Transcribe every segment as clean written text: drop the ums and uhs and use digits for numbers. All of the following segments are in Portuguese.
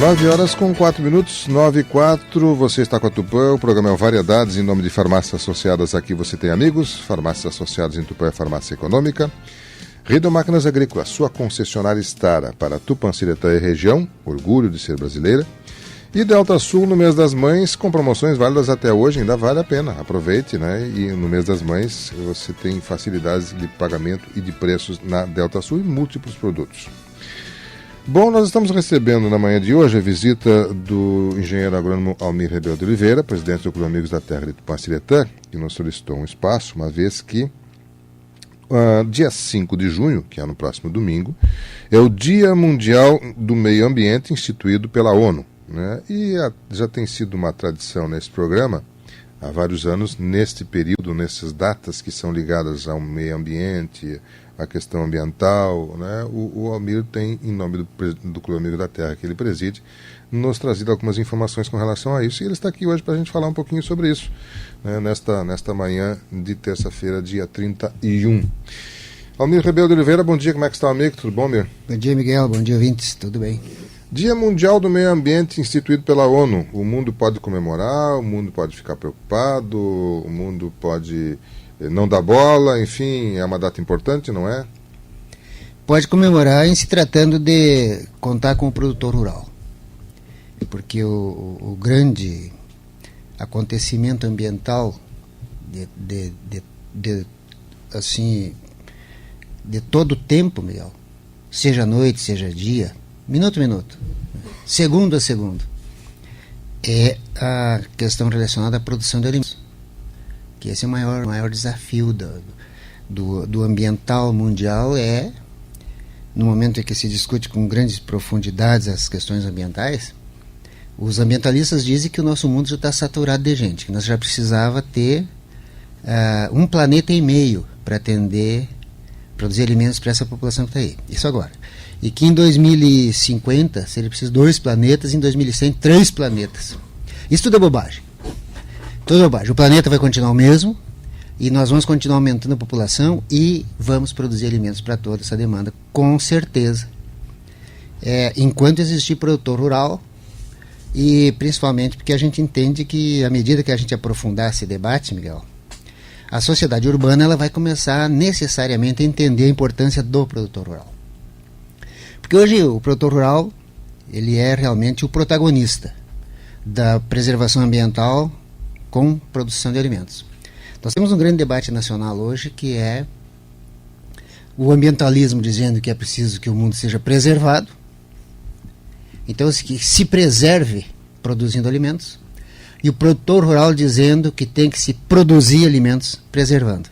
9h04, 9h04, você está com a Tupã, o programa é o Variedades, em nome de farmácias associadas. Aqui você tem amigos, farmácias associadas em Tupã é farmácia econômica. Riedel Máquinas Agrícolas, sua concessionária Stara para Tupanciretã e região, orgulho de ser brasileira. E Delta Sul no mês das mães, com promoções válidas até hoje, ainda vale a pena, aproveite, né? E no mês das mães você tem facilidades de pagamento e de preços na Delta Sul e múltiplos produtos. Bom, nós estamos recebendo na manhã de hoje a visita do engenheiro agrônomo Almir Rebelo de Oliveira, presidente do Clube Amigos da Terra de Tupanciretã, que nos solicitou um espaço, uma vez que dia 5 de junho, que é no próximo domingo, é o Dia Mundial do Meio Ambiente instituído pela ONU, né? E já tem sido uma tradição nesse programa há vários anos, neste período, nessas datas que são ligadas ao meio ambiente, a questão ambiental, né? O Almir tem, em nome do Clube Amigo da Terra que ele preside, nos trazido algumas informações com relação a isso, e ele está aqui hoje para a gente falar um pouquinho sobre isso, né? Nesta manhã de terça-feira, dia 31. Almir Rebelo de Oliveira, bom dia, como é que está, amigo? Tudo bom, Almir? Bom dia, Miguel, bom dia, ouvintes, tudo bem? Dia Mundial do Meio Ambiente instituído pela ONU. O mundo pode comemorar, o mundo pode ficar preocupado, o mundo pode não dar bola, enfim, é uma data importante, não é? Pode comemorar em se tratando de contar com o produtor rural, porque o grande acontecimento ambiental de todo o tempo, Miguel, seja noite, seja dia, minuto a minuto, segundo a segundo, é a questão relacionada à produção de alimentos, que esse é o maior desafio do ambiental mundial. No momento em que se discute com grandes profundidades as questões ambientais, os ambientalistas dizem que o nosso mundo já está saturado de gente, que nós já precisava ter 1,5 planeta para produzir alimentos para essa população que está aí. Isso agora. E que em 2050 seria preciso 2 planetas, em 2100 3 planetas. Isso tudo é bobagem. Tudo é bobagem. O planeta vai continuar o mesmo e nós vamos continuar aumentando a população e vamos produzir alimentos para toda essa demanda, com certeza. Enquanto existir produtor rural, e principalmente porque a gente entende que, à medida que a gente aprofundar esse debate, Miguel, a sociedade urbana ela vai começar necessariamente a entender a importância do produtor rural. Porque hoje o produtor rural ele é realmente o protagonista da preservação ambiental com produção de alimentos. Nós temos um grande debate nacional hoje que é o ambientalismo dizendo que é preciso que o mundo seja preservado, então que se preserve produzindo alimentos, e o produtor rural dizendo que tem que se produzir alimentos preservando.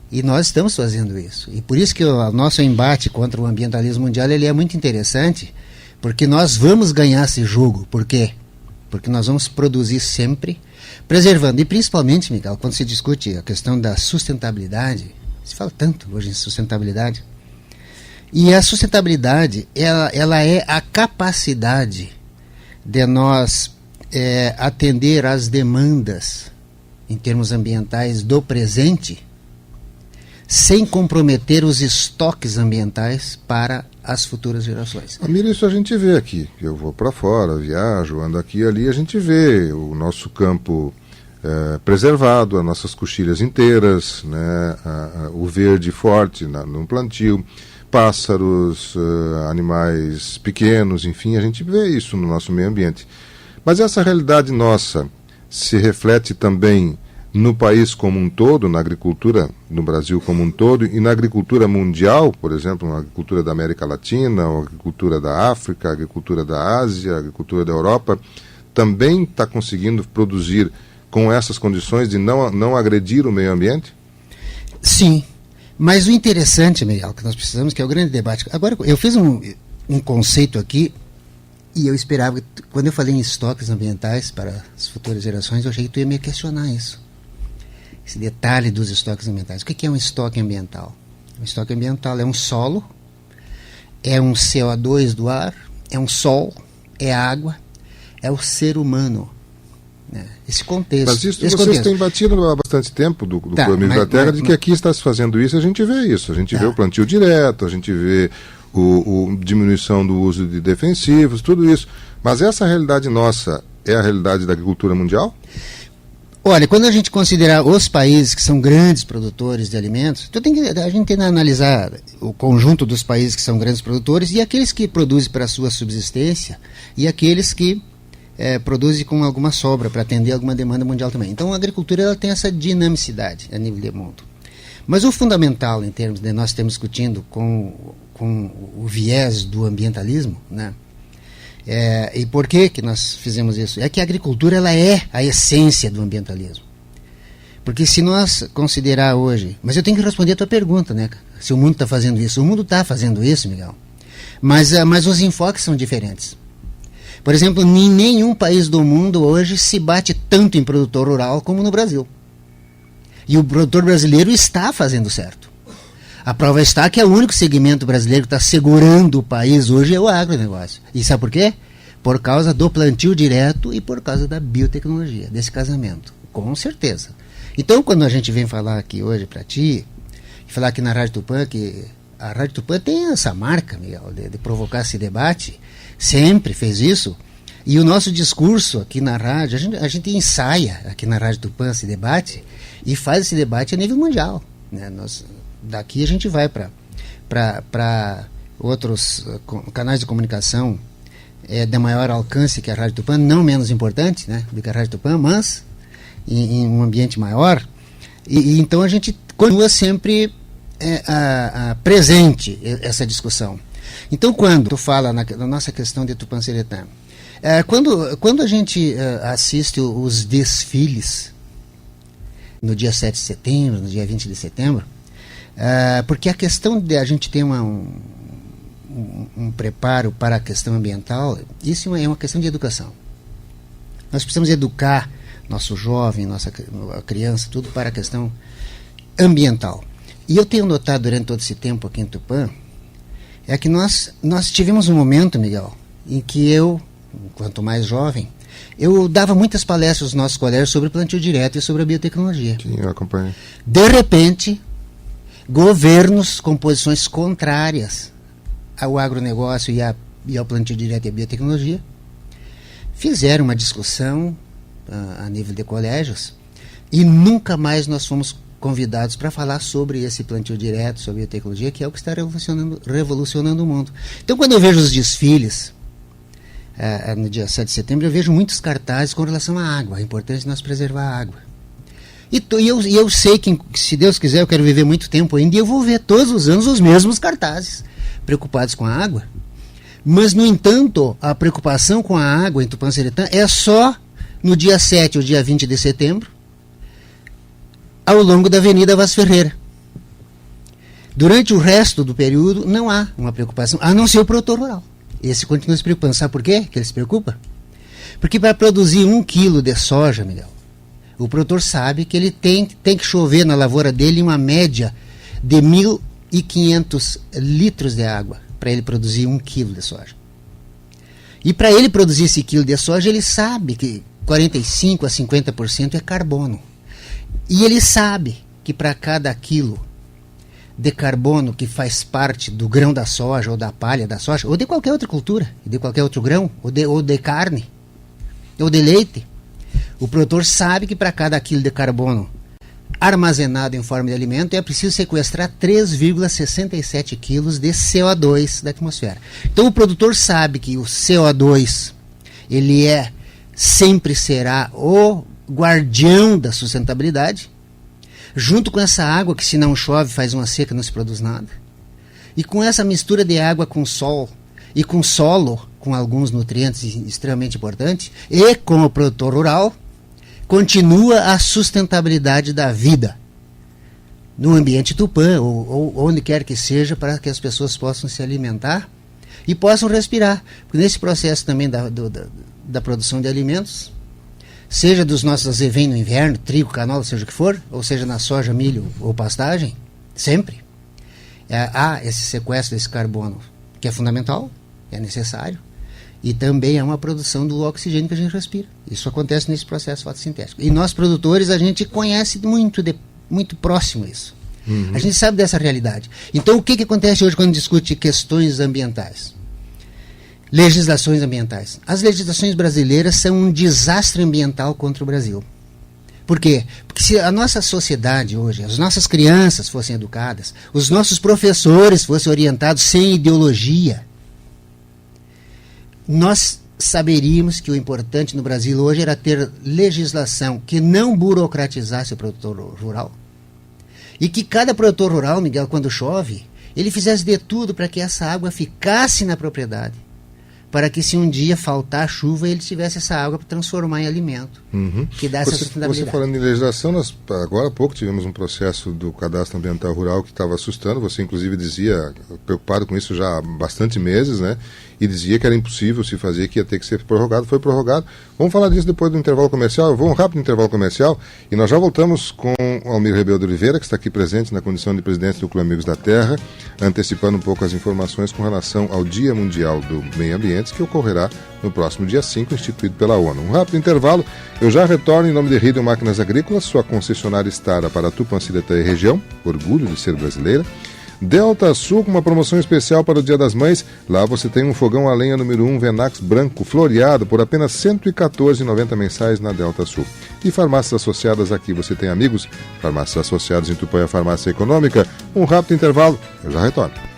E nós estamos fazendo isso. E por isso que o nosso embate contra o ambientalismo mundial ele é muito interessante, porque nós vamos ganhar esse jogo. Por quê? Porque nós vamos produzir sempre preservando. E principalmente, Miguel, quando se discute a questão da sustentabilidade, se fala tanto hoje em sustentabilidade, e a sustentabilidade ela é a capacidade de nós atender às demandas em termos ambientais do presente, sem comprometer os estoques ambientais para as futuras gerações. Amir, isso a gente vê aqui. Eu vou para fora, viajo, ando aqui e ali, a gente vê o nosso campo preservado, as nossas coxilhas inteiras, né, o verde forte no plantio, pássaros, animais pequenos, enfim, a gente vê isso no nosso meio ambiente. Mas essa realidade nossa se reflete também no país como um todo, na agricultura no Brasil como um todo e na agricultura mundial, por exemplo, na agricultura da América Latina, a agricultura da África, a agricultura da Ásia, a agricultura da Europa, também está conseguindo produzir com essas condições de não agredir o meio ambiente? Sim, mas o interessante, Miguel, que nós precisamos, que é o grande debate. Agora, eu fiz um conceito aqui, e eu esperava, quando eu falei em estoques ambientais para as futuras gerações, eu achei que tu ia me questionar isso. Esse detalhe dos estoques ambientais. O que é um estoque ambiental? Um estoque ambiental é um solo, é um CO2 do ar, é um sol, é água, é o ser humano. Né? Esse contexto. Mas isso vocês têm batido há bastante tempo do Clube Amigo da Terra, de que aqui está se fazendo isso, a gente vê isso. A gente vê o plantio direto, a gente vê diminuição do uso de defensivos, tudo isso. Mas essa realidade nossa é a realidade da agricultura mundial? Olha, quando a gente considerar os países que são grandes produtores de alimentos, a gente tem que analisar o conjunto dos países que são grandes produtores e aqueles que produzem para a sua subsistência e aqueles que produzem com alguma sobra para atender alguma demanda mundial também. Então a agricultura ela tem essa dinamicidade a nível de mundo. Mas o fundamental em termos de nós estamos discutindo com o viés do ambientalismo, né? E por que nós fizemos isso? É que a agricultura ela é a essência do ambientalismo. Porque se nós considerar hoje... Mas eu tenho que responder a tua pergunta, né? Se o mundo está fazendo isso. O mundo está fazendo isso, Miguel. Mas os enfoques são diferentes. Por exemplo, em nenhum país do mundo hoje se bate tanto em produtor rural como no Brasil. E o produtor brasileiro está fazendo certo. A prova está que é o único segmento brasileiro que está segurando o país hoje é o agronegócio. E sabe por quê? Por causa do plantio direto e por causa da biotecnologia, desse casamento. Com certeza. Então, quando a gente vem falar aqui hoje para ti, falar aqui na Rádio Tupã, que a Rádio Tupã tem essa marca, Miguel, de provocar esse debate, sempre fez isso. E o nosso discurso aqui na rádio, a gente ensaia aqui na Rádio Tupã esse debate e faz esse debate a nível mundial, né? Daqui a gente vai para outros canais de comunicação de maior alcance que a Rádio Tupã, não menos importante, né, do que a Rádio Tupã, mas em um ambiente maior. E então a gente continua sempre presente essa discussão. Então quando tu fala na nossa questão de Tupã-Seretã, quando a gente assiste os desfiles no dia 7 de setembro, no dia 20 de setembro, porque a questão de a gente ter um preparo para a questão ambiental, isso é uma questão de educação. Nós precisamos educar nosso jovem, nossa criança, tudo para a questão ambiental. E eu tenho notado durante todo esse tempo aqui em Tupã, é que nós tivemos um momento, Miguel, em que eu, quanto mais jovem, eu dava muitas palestras nos nossos colégios sobre plantio direto e sobre a biotecnologia. Sim, eu acompanho. De repente, governos com posições contrárias ao agronegócio e ao plantio direto e à biotecnologia fizeram uma discussão a nível de colégios e nunca mais nós fomos convidados para falar sobre esse plantio direto, sobre a biotecnologia, que é o que está revolucionando o mundo. Então, quando eu vejo os desfiles no dia 7 de setembro, eu vejo muitos cartazes com relação à água, a importância de nós preservar a água. E eu sei que, se Deus quiser, eu quero viver muito tempo ainda, e eu vou ver todos os anos os mesmos cartazes preocupados com a água. Mas, no entanto, a preocupação com a água em Tupã-Seretã é só no dia 7 ou dia 20 de setembro, ao longo da Avenida Vaz Ferreira. Durante o resto do período, não há uma preocupação, a não ser o produtor rural. Esse continua se preocupando. Sabe por quê que ele se preocupa? Porque para produzir 1 quilo de soja, Miguel, o produtor sabe que ele tem que chover na lavoura dele uma média de 1.500 litros de água para ele produzir 1 quilo de soja. E para ele produzir esse quilo de soja, ele sabe que 45% a 50% é carbono. E ele sabe que para cada quilo de carbono que faz parte do grão da soja, ou da palha da soja, ou de qualquer outra cultura, de qualquer outro grão, ou de carne, ou de leite, o produtor sabe que para cada quilo de carbono armazenado em forma de alimento é preciso sequestrar 3,67 quilos de CO2 da atmosfera. Então o produtor sabe que o CO2 ele sempre será o guardião da sustentabilidade, junto com essa água que, se não chove, faz uma seca, não se produz nada, e com essa mistura de água com sol e com solo, com alguns nutrientes extremamente importantes, e com o produtor rural, continua a sustentabilidade da vida no ambiente Tupã, ou onde quer que seja, para que as pessoas possam se alimentar e possam respirar. Porque nesse processo também da produção de alimentos, seja dos nossos azevém no inverno, trigo, canola, seja o que for, ou seja na soja, milho ou pastagem, sempre há esse sequestro desse carbono, que é fundamental, é necessário, e também é uma produção do oxigênio que a gente respira. Isso acontece nesse processo fotossintético. E nós, produtores, a gente conhece muito próximo isso. A gente sabe dessa realidade. Então, o que acontece hoje quando discute questões ambientais? Legislações ambientais. As legislações brasileiras são um desastre ambiental contra o Brasil. Por quê? Porque se a nossa sociedade hoje, as nossas crianças fossem educadas, os nossos professores fossem orientados sem ideologia, nós saberíamos que o importante no Brasil hoje era ter legislação que não burocratizasse o produtor rural. E que cada produtor rural, Miguel, quando chove, ele fizesse de tudo para que essa água ficasse na propriedade. Para que se um dia faltar chuva, ele tivesse essa água para transformar em alimento, que dá essa sustentabilidade. Você falando em legislação, nós agora há pouco tivemos um processo do Cadastro Ambiental Rural que estava assustando, você inclusive dizia, preocupado com isso já há bastante meses, né? E dizia que era impossível se fazer, que ia ter que ser prorrogado, foi prorrogado. Vamos falar disso depois do intervalo comercial. Eu vou um rápido intervalo comercial e nós já voltamos com o Almir Rebelo de Oliveira, que está aqui presente na condição de presidente do Clube Amigos da Terra, antecipando um pouco as informações com relação ao Dia Mundial do Meio Ambiente, que ocorrerá no próximo dia 5, instituído pela ONU. Um rápido intervalo, eu já retorno em nome de Riedel Máquinas Agrícolas, sua concessionária Stara para Tupancireta e região, orgulho de ser brasileira. Delta Sul com uma promoção especial para o Dia das Mães. Lá você tem um fogão a lenha número 1 Venax branco floreado por apenas R$ 114,90 mensais na Delta Sul. E farmácias associadas aqui, você tem amigos? Farmácias associadas em Tupã, a Farmácia Econômica. Um rápido intervalo, eu já retorno.